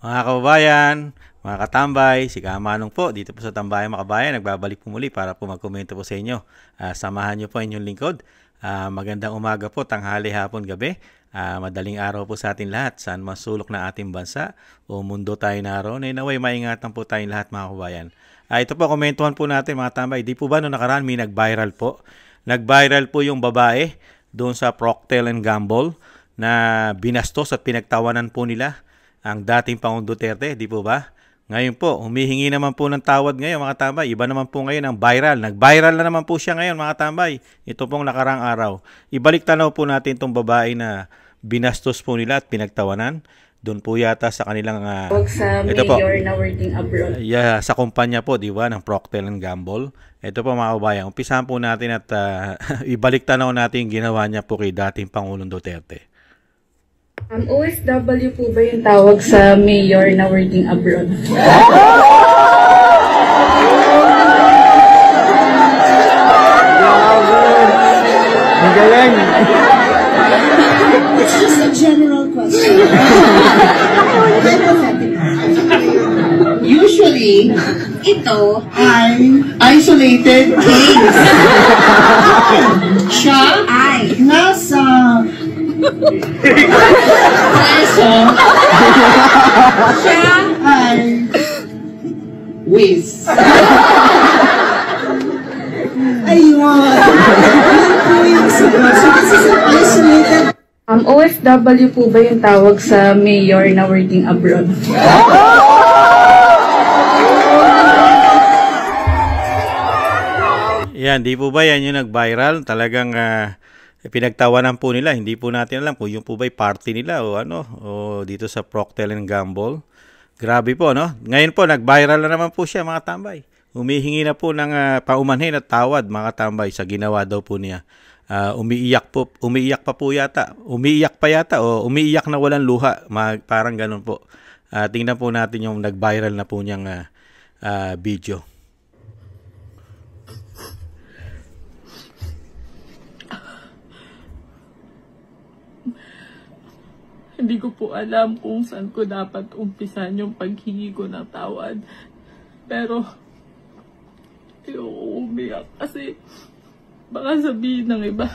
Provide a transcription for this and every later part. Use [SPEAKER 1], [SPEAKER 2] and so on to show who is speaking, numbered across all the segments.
[SPEAKER 1] Mga kababayan, mga katambay, si Kamanong po dito po sa Tambayan Makabayan. Nagbabalik po muli para po magkomento po sa inyo. Samahan niyo po inyong lingkod. Magandang umaga po, tanghali, hapon, gabi. Madaling araw po sa atin lahat. Saan man sulok na ating bansa o mundo tayo naroon. Naway maingatan po tayong lahat mga kababayan. Ito po, komentuhan po natin mga tambay. Di po ba noong nakaraan may nag-viral po? Nag-viral po yung babae doon sa Procter and Gamble na binastos at pinagtawanan po nila ang dating Pangulong Duterte, di po ba? Ngayon po, humihingi naman po ng tawad ngayon mga tambay. Iba naman po ngayon ang viral. Nag-viral na naman po siya ngayon mga tambay. Ito pong nakarang araw. Ibalik tanaw po natin itong babae na binastos po nila at pinagtawanan. Doon po yata sa kanilang
[SPEAKER 2] sa
[SPEAKER 1] ito po,
[SPEAKER 2] mayor na working abroad.
[SPEAKER 1] Yeah, sa kumpanya po, di ba, ng Procter and Gamble. Ito po mga kabayan, umpisahan po natin at ibalik tanaw natin yung ginawa niya po kay dating Pangulong Duterte.
[SPEAKER 2] OFW po ba yung tawag sa mayor na working abroad?
[SPEAKER 1] Magaling!
[SPEAKER 3] It's just a general question. Usually, ito ay isolated case. Siya ay nasa preso. Siya ay whiz. Ayun. So this is an isolated.
[SPEAKER 2] OFW po ba yung tawag sa mayor na working abroad?
[SPEAKER 1] Yan, di po ba yan yung nag-viral? Talagang pinagtawanan po nila. Hindi po natin alam kung yung po ba'y party nila o ano, o dito sa Procter and Gamble. Grabe po, no? Ngayon po, nag-viral na naman po siya mga tambay. Humihingi na po ng paumanhin at tawad mga tambay sa ginawa daw po niya. Umiiyak pa po yata. Umiiyak pa yata o umiiyak na walang luha. Parang ganun po. Tingnan po natin yung nag-viral na po niyang video.
[SPEAKER 4] Hindi ko po alam kung saan ko dapat umpisan yung paghingi ko ng tawad. Pero, ayoko umiyak kasi baka sabihin ng iba,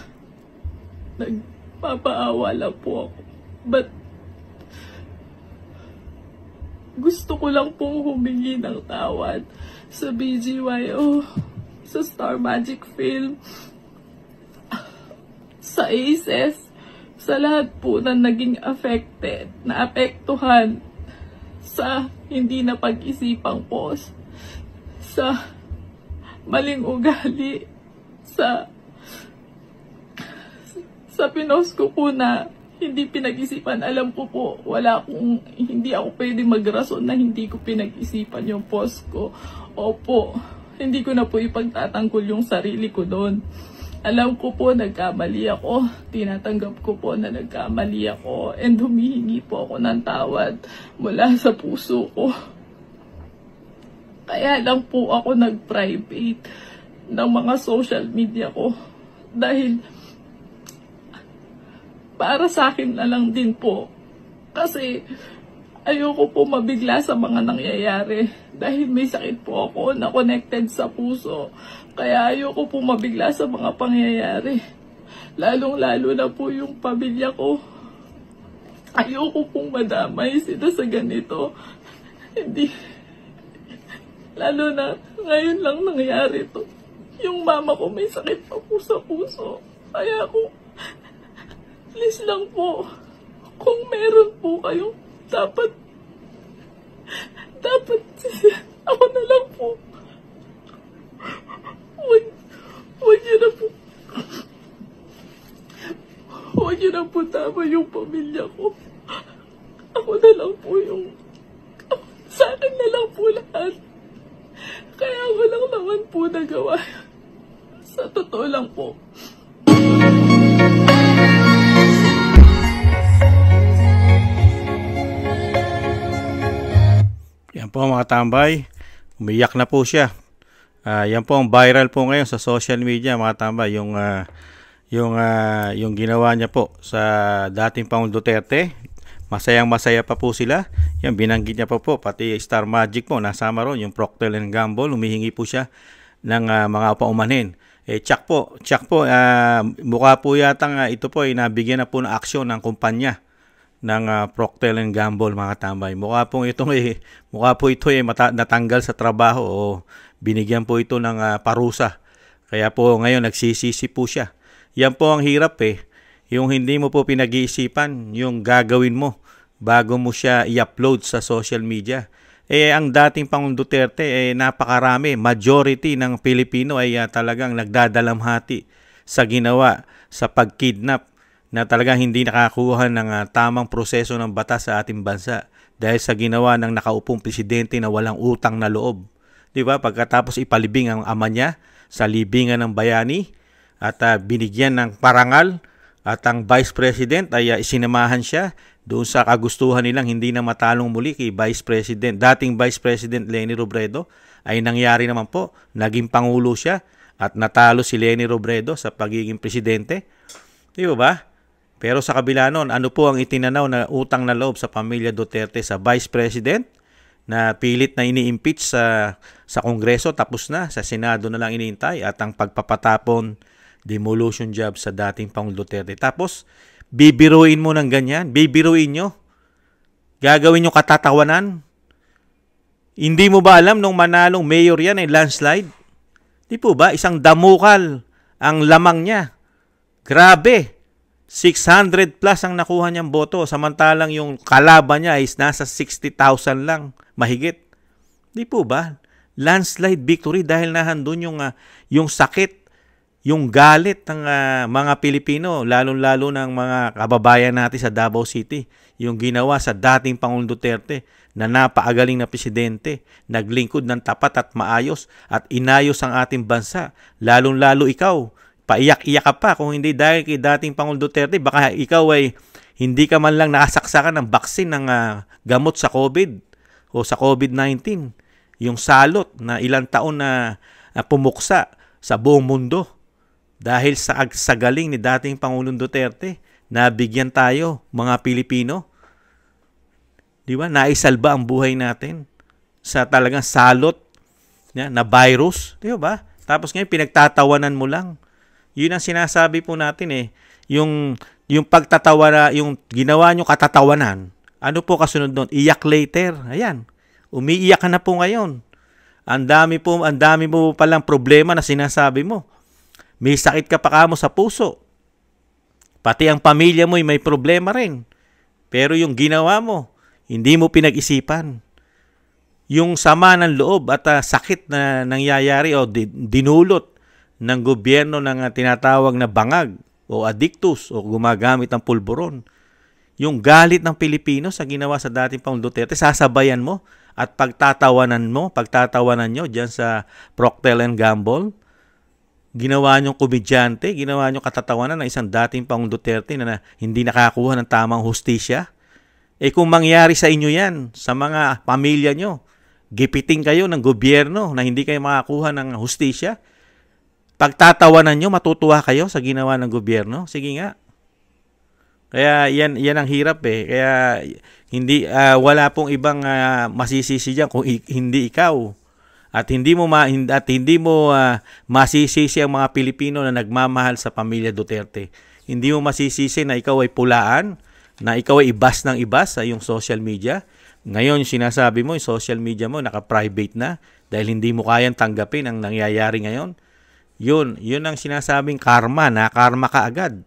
[SPEAKER 4] nagpapaawa lang po ako. But, gusto ko lang pong humingi ng tawad sa BGYO, sa Star Magic Film, sa ACES, sa lahat po na naging affected, naapektuhan sa hindi na pag-isipang post, sa maling ugali, sa pinost ko po na hindi pinag-isipan. Alam ko po, hindi ako pwede magrason na hindi ko pinag-isipan yung post ko. Opo, hindi ko na po ipagtatanggol yung sarili ko doon. Alam ko po, nagkamali ako. Tinatanggap ko po na nagkamali ako. And humihingi po ako ng tawad mula sa puso ko. Kaya lang po ako nag-private ng mga social media ko. Dahil para sa akin na lang din po. Kasi ayoko po mabigla sa mga nangyayari. Dahil may sakit po ako na connected sa puso. Kaya ayoko po mabigla sa mga pangyayari. Lalong-lalo na po yung pamilya ko. Ayoko pong madamay sila sa ganito. Hindi. Lalo na ngayon lang nangyari to. Yung mama ko may sakit pa po sa puso. Kaya ako, please lang po, kung meron po kayo, dapat, ako na lang po. Huwag niyo na po. Huwag niyo na po tama yung pamilya ko. Ako na lang po yung... Sa akin na lang po lahat. Kaya ako lang naman po nagawa. Sa totoo lang po.
[SPEAKER 1] Yan po mga tambay. Umiyak na po siya. Yan po ang viral po ngayon sa social media mga tambay. Yung ginawa niya po sa dating Pangulong Duterte. Masayang-masaya pa po sila. Yan, binanggit niya pa po, pati Star Magic po, nasama ron, yung Procter & Gamble, humihingi po siya ng mga paumanhin. Tsak po, mukha po yatang ito po ay nabigyan na po ng aksyon ng kumpanya ng Procter & Gamble, mga katambay. Mukha po ito natanggal sa trabaho o binigyan po ito ng parusa. Kaya po ngayon nagsisisi po siya. Yan po ang hirap yung hindi mo po pinag-iisipan yung gagawin mo bago mo siya i-upload sa social media. Ang dating Pangulong Duterte, napakarami, majority ng Pilipino ay talagang nagdadalamhati sa ginawa sa pagkidnap na talagang hindi nakakuha ng tamang proseso ng batas sa ating bansa dahil sa ginawa ng nakaupong presidente na walang utang na loob. Di ba? Pagkatapos ipalibing ang ama niya sa libingan ng bayani at binigyan ng parangal at ang Vice President ay isinamahan siya doon sa kagustuhan nilang hindi na matalong muli kay dating Vice President Leni Robredo. Ay nangyari naman po, naging Pangulo siya at natalo si Leni Robredo sa pagiging presidente. Di ba? Pero sa kabila nun, ano po ang itinanaw na utang na loob sa pamilya Duterte sa Vice President na pilit na ini-impeach sa Kongreso, tapos na, sa Senado na lang iniintay, at ang pagpapatapon demolition job sa dating Pangulong Duterte. Tapos, bibiruin mo ng ganyan? Bibiruin nyo? Gagawin nyo katatawanan? Hindi mo ba alam nung manalong mayor yan ay landslide? Di po ba? Isang damukal ang lamang niya. Grabe! 600 plus ang nakuha niyang boto, samantalang yung kalaban niya ay nasa 60,000 lang, mahigit. Di po ba? Landslide victory dahil nahandun yung sakit, yung galit ng mga Pilipino, lalong-lalo ng mga kababayan natin sa Davao City, yung ginawa sa dating Pangulong Duterte na napaagaling na presidente, naglingkod ng tapat at maayos at inayos ang ating bansa. Lalong-lalo ikaw, paiyak-iyak ka pa kung hindi dahil kay dating Pangulong Duterte, baka ikaw ay hindi ka man lang nakasaksakan ng baksin ng gamot sa COVID o sa COVID-19. Yung salot na ilang taon na pumuksa sa buong mundo. Dahil sa galing ni dating Pangulong Duterte, nabigyan tayo, mga Pilipino. Di ba? Naisalba ang buhay natin sa talagang salot na virus. Di ba? Tapos ngayon, pinagtatawanan mo lang. Yun ang sinasabi po natin Yung pagtatawa, yung ginawa nyo katatawanan, ano po kasunod doon? Iyak later. Ayan. Umiiyak ka na po ngayon. Ang dami mo palang problema na sinasabi mo. May sakit ka pa kamo sa puso. Pati ang pamilya mo ay may problema rin. Pero yung ginawa mo, hindi mo pinag-isipan. Yung sama ng loob at sakit na nangyayari o dinulot ng gobyerno ng tinatawag na bangag o addictus o gumagamit ng pulburon. Yung galit ng Pilipino sa ginawa sa dating Pangulong Duterte, sasabayan mo at pagtatawanan nyo dyan sa Procter & Gamble. Ginawa nyong komedyante, ginawa nyong katatawanan ng isang dating Pangulong Duterte na hindi nakakuha ng tamang hustisya. Kung mangyari sa inyo yan, sa mga pamilya nyo, gipiting kayo ng gobyerno na hindi kayo makakuha ng hustisya, pagtatawanan nyo, matutuwa kayo sa ginawa ng gobyerno? Sige nga. Kaya yan ang hirap Kaya wala pong ibang masisisi diyan kung hindi ikaw. At hindi mo masisisi ang mga Pilipino na nagmamahal sa pamilya Duterte. Hindi mo masisisi na ikaw ay pulaan, na ikaw ay ibas ng ibas sa iyong social media. Ngayon, yung sinasabi mo, yung social media mo naka-private na dahil hindi mo kayang tanggapin ang nangyayari ngayon. Yun ang sinasabing karma, nakarma ka agad.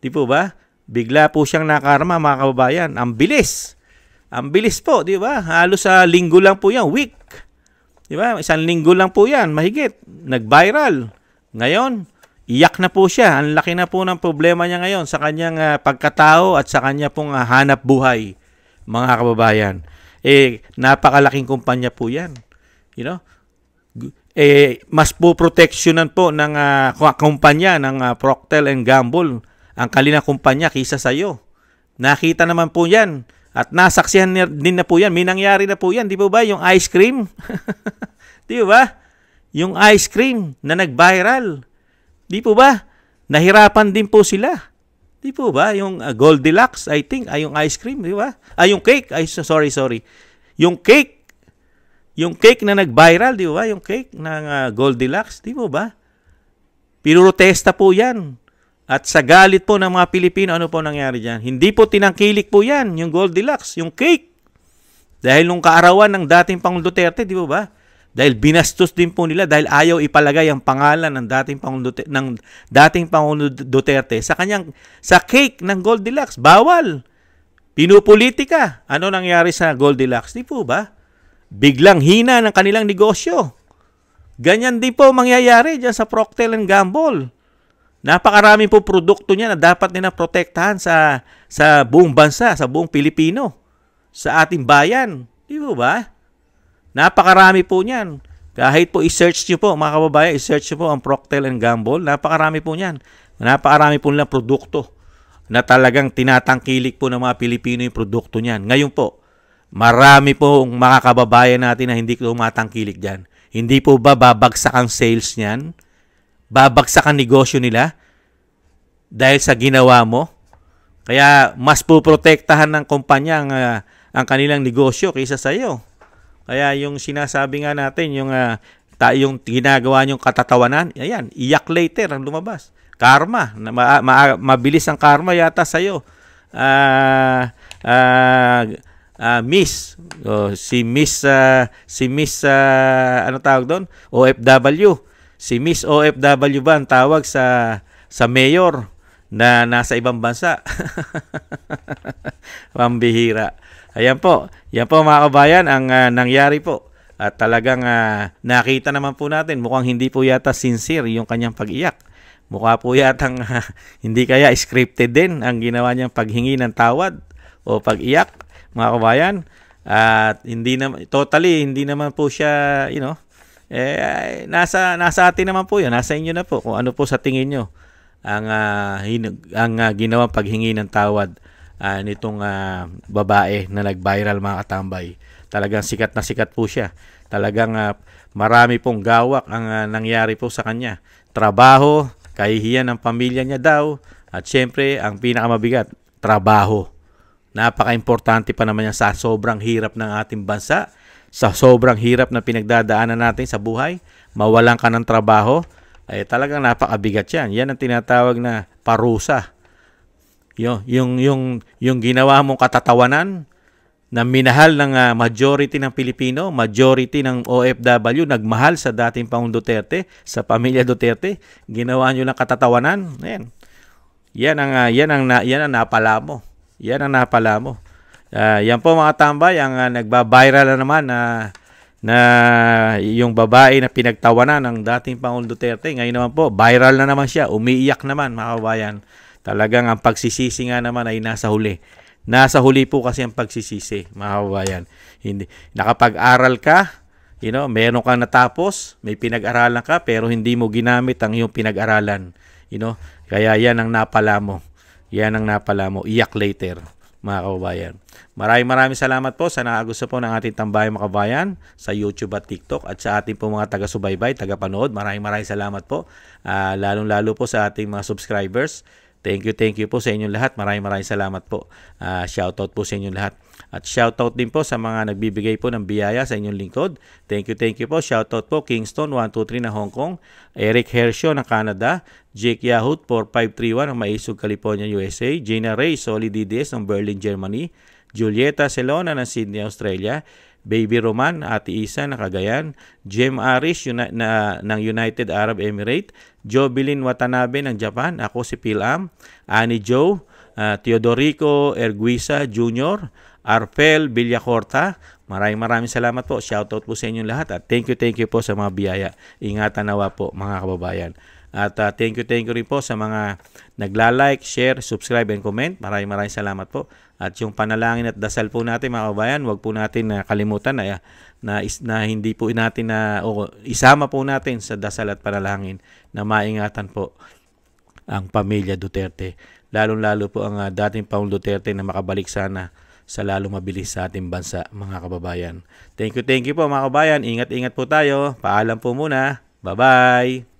[SPEAKER 1] Di po ba? Bigla po siyang nakarma, mga kababayan. Ang bilis. Ang bilis po, di ba? Halos sa linggo lang po yan, week. Di ba? Isang linggo lang po yan, mahigit. Nag-viral. Ngayon, iyak na po siya. Ang laki na po ng problema niya ngayon sa kanyang pagkatao at sa kanya pong hanap buhay, mga kababayan. Napakalaking kumpanya po yan. You know? Mas po proteksyonan po ng kumpanya ng Procter & Gamble ang kanilang kumpanya kaysa sa iyo. Nakita naman po yan. At nasaksihan din na po yan. May nangyari na po yan. Di ba yung ice cream? Di ba? Yung ice cream na nag-viral. Di po ba? Nahirapan din po sila. Di po ba? Yung Goldilocks, I think, ay yung ice cream, di ba? Ay, yung cake. Ay, sorry. Yung cake na nag-viral, di ba? Yung cake ng Goldilocks, di po ba? Pinurotesta po yan. At sa galit po ng mga Pilipino, ano po nangyari dyan? Hindi po tinangkilik po yan, yung Goldilocks, yung cake. Dahil nung kaarawan ng dating Pangulong Duterte, di po ba? Dahil binastos din po nila dahil ayaw ipalagay ang pangalan ng dating Pangulong Duterte sa cake ng Goldilocks. Bawal. Pinupolitika. Ano nangyari sa Goldilocks? Di po ba? Biglang hina ng kanilang negosyo. Ganyan din po mangyayari dyan sa Procter & Gamble. Napakarami po produkto niya na dapat nila protektahan sa buong bansa, sa buong Pilipino, sa ating bayan. Di ba? Napakarami po niyan. Kahit po i-search nyo po, mga kababayan, i-search nyo po ang Procter & Gamble. Napakarami po niyan. Napakarami po nilang produkto na talagang tinatangkilik po ng mga Pilipino yung produkto niyan. Ngayon po, marami po mga kababayan natin na hindi tumatangkilik dyan. Hindi po ba babagsak ang sales niyan? Babagsak ang negosyo nila dahil sa ginawa mo. Kaya mas puprotektahan ng kumpanya ang kanilang negosyo kaysa sa iyo. Kaya yung sinasabi nga natin, yung ginagawa niyong katatawanan, ayan, iyak later ang lumabas. Karma, mabilis ang karma yata sa iyo. Miss, ano tawag doon? OFW. Si Miss OFW ba ang tawag sa mayor na nasa ibang bansa? Pambihira. Ayan po. Yan po mga kabayan ang nangyari po. At talagang nakita naman po natin mukhang hindi po yata sincere yung kanyang pag-iyak. Mukha po yatang hindi kaya scripted din ang ginawa niyang paghingi ng tawad o pag-iyak mga kabayan. At hindi naman po siya, nasa atin naman po 'yan, nasa inyo na po kung ano po sa tingin nyo ang ginawang paghingi ng tawad nitong babae na nag-viral mga katambay. Talagang sikat na sikat po siya. Talagang marami pong gawak ang nangyari po sa kanya. Trabaho, kahihiyan ng pamilya niya daw, at syempre ang pinakamabigat, trabaho. Napaka-importante pa naman yan sa sobrang hirap ng ating bansa. Sa sobrang hirap na pinagdadaanan natin sa buhay, mawalan ka ng trabaho, ay talagang napakabigat yan. Yan ang tinatawag na parusa. Yung ginawa mong katatawanan na minahal ng majority ng Pilipino, majority ng OFW, nagmahal sa dating Pangulong Duterte, sa pamilya Duterte, ginawa nyo ng katatawanan. Ayan. Yan ang napala mo. Yan ang napala mo. Yan po mga tambay, ang nagba-viral na naman na yung babae na pinagtawanan ng dating Pangulong Duterte. Ngayon naman po, viral na naman siya. Umiiyak naman mga kabayan. Talagang ang pagsisisi nga naman ay nasa huli. Nasa huli po kasi ang pagsisisi mga kabayan. Hindi, nakapag-aral ka, meron kang natapos, may pinag-aralan ka, pero hindi mo ginamit ang iyong pinag-aralan. Kaya yan ang napala mo. Yan ang napala mo. Iyak later, mga kababayan. Maraming salamat po sa nakagusto po ng ating Tambayang Mga Kabayan sa YouTube at TikTok, at sa ating po mga taga-subaybay, taga-panood. Maraming salamat po. Lalong-lalo po sa ating mga subscribers. Thank you po sa inyong lahat. Maraming salamat po. Shoutout po sa inyong lahat. At shoutout din po sa mga nagbibigay po ng biyaya sa inyong lingkod. Thank you po. Shoutout po Kingston 123 ng Hong Kong, Eric Hershio ng Canada, Jake Yahut 4531 ng Maisug, California, USA, Gina Ray Soli DDS ng Berlin, Germany, Julieta Celona ng Sydney, Australia, Baby Roman, Ate Isa ng Cagayan, Jem Arish ng United Arab Emirates, Jobilin Watanabe ng Japan, ako si Pilam, Annie Joe, Teodorico Erguisa Jr., Arpel Villacorta. Maraming salamat po. Shoutout po sa inyong lahat. At thank you po sa mga biyaya. Ingatan nawa po mga kababayan. At thank you rin po sa mga nagla-like, share, subscribe, and comment. Maraming salamat po. At yung panalangin at dasal po natin mga kababayan, huwag po natin kalimutan na hindi po natin isama po natin sa dasal at panalangin na maingatan po ang pamilya Duterte. Lalong-lalo po ang dating Pangulong Duterte na makabalik sana sa lalong mabilis sa ating bansa, mga kababayan. Thank you po mga kababayan. Ingat po tayo. Paalam po muna. Bye-bye.